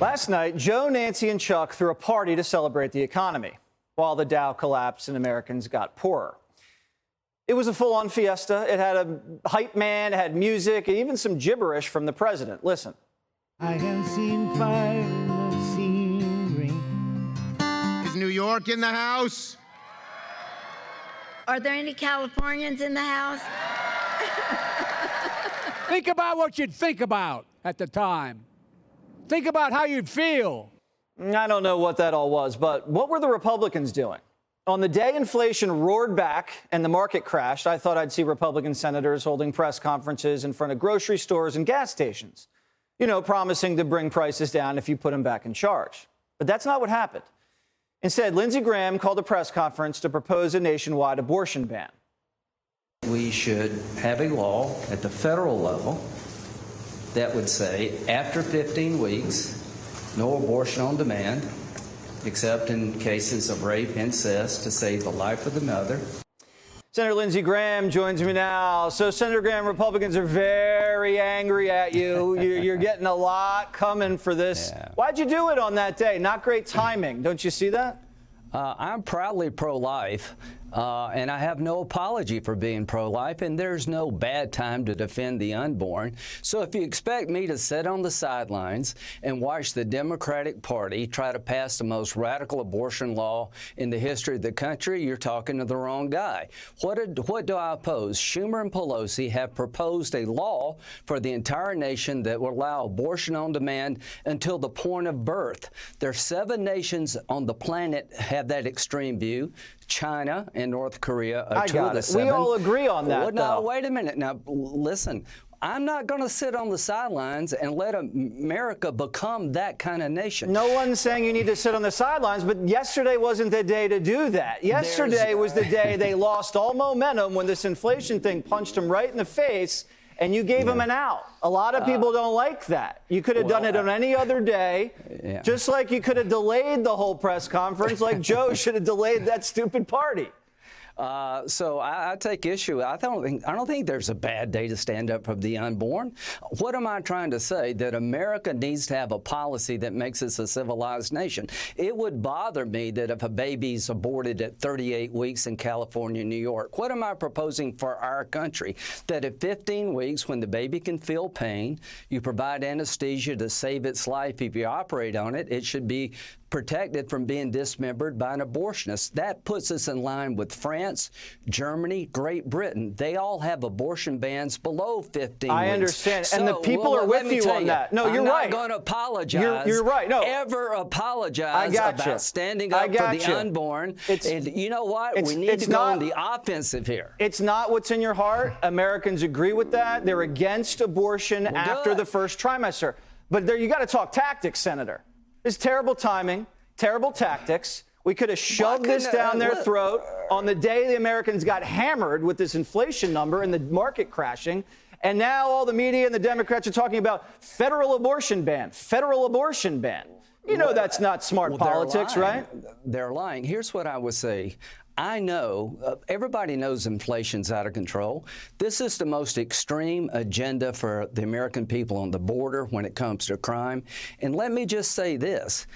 Last night, Joe, Nancy, and Chuck threw a party to celebrate the economy, while the Dow collapsed and Americans got poorer. It was a full-on fiesta. It had a hype man, it had music, and even some gibberish from the president. Listen. I have seen fire and I've seen rain. Is New York in the house? Are there any Californians in the house? Think about what you'd think about at the time. Think about how you'd feel. I don't know what that all was, but what were the Republicans doing? On the day inflation roared back and the market crashed, I thought I'd see Republican senators holding press conferences in front of grocery stores and gas stations, promising to bring prices down if you put them back in charge. But that's not what happened. Instead, Lindsey Graham called a press conference to propose a nationwide abortion ban. We should have a law at the federal level that would say after 15 weeks, no abortion on demand, except in cases of rape, incest, to save the life of the mother. Senator Lindsey Graham joins me now. So, Senator Graham, Republicans are very angry at you. You're getting a lot coming for this. Yeah. Why'd you do it on that day? Not great timing. Don't you see that? I'm proudly pro-life, and I have no apology for being pro-life, and there's no bad time to defend the unborn. So if you expect me to sit on the sidelines and watch the Democratic Party try to pass the most radical abortion law in the history of the country, you're talking to the wrong guy. What do I oppose? Schumer and Pelosi have proposed a law for the entire nation that will allow abortion on demand until the point of birth. There are 7 nations on the planet have that extreme view. China and North Korea are 2 of the 7. We all agree on that, No, wait a minute. Now, listen. I'm not going to sit on the sidelines and let America become that kind of nation. No one's saying you need to sit on the sidelines, but yesterday wasn't the day to do that. Yesterday was the day they lost all momentum when this inflation thing punched them right in the face, and you gave them an out. A lot of people don't like that. You could have done it on any other day, just like you could have delayed the whole press conference, like Joe should have delayed that stupid party. So I take issue. I don't think there's a bad day to stand up for the unborn. What am I trying to say? That America needs to have a policy that makes us a civilized nation. It would bother me that if a baby's aborted at 38 weeks in California, New York, what am I proposing for our country? That at 15 weeks, when the baby can feel pain, you provide anesthesia to save its life. If you operate on it, it should be protected from being dismembered by an abortionist. That puts us in line with France, Germany, Great Britain. They all have abortion bans below 15 weeks. I understand. And the people are with you on that. No, you're right. I'm not going to apologize. You're right. No. Ever apologize about standing up for the unborn. And you know what? We need to go on the offensive here. It's not what's in your heart. Americans agree with that. They're against abortion after the first trimester. But there, you got to talk tactics, Senator. It's terrible timing, terrible tactics. We could have shoved this down their throat on the day the Americans got hammered with this inflation number and the market crashing. And now all the media and the Democrats are talking about federal abortion ban, federal abortion ban. That's not smart politics, right? They're lying. Here's what I would say. I know, everybody knows inflation's out of control. This is the most extreme agenda for the American people on the border when it comes to crime. And let me just say this.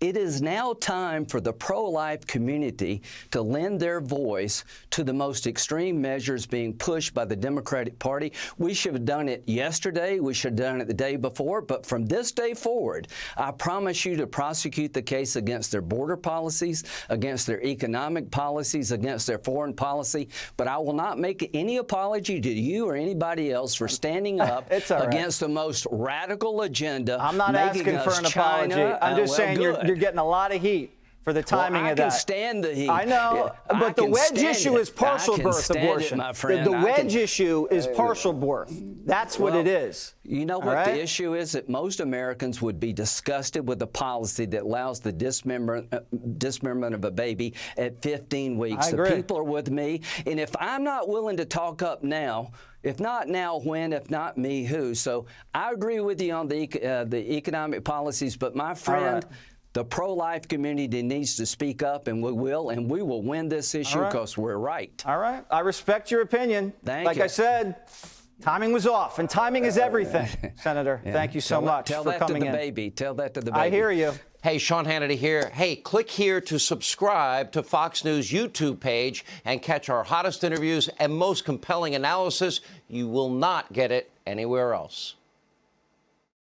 It is now time for the pro-life community to lend their voice to the most extreme measures being pushed by the Democratic Party. We should have done it yesterday. We should have done it the day before. But from this day forward, I promise you to prosecute the case against their border policies, against their economic policies, against their foreign policy. But I will not make any apology to you or anybody else for standing up against the most radical agenda. I'm not asking for an apology. I'm just saying you're getting a lot of heat for the timing of that. I can stand the heat. I know, but the wedge issue is partial birth abortion. The wedge issue is partial birth. That's what it is. You know what the issue is? That most Americans would be disgusted with a policy that allows the dismemberment of a baby at 15 weeks. The people are with me. And if I'm not willing to talk up now, if not now, when? If not me, who? So I agree with you on the economic policies, but my friend, the pro-life community needs to speak up, and we will win this issue because we're right. All right. I respect your opinion. Thank you. Like I said, Timing was off, and timing is everything, Senator. Yeah. Thank you so much tell for that coming to the in. baby. Tell that to the baby. I hear you. Hey, Sean Hannity here. Hey, click here to subscribe to Fox News YouTube page and catch our hottest interviews and most compelling analysis. You will not get it anywhere else.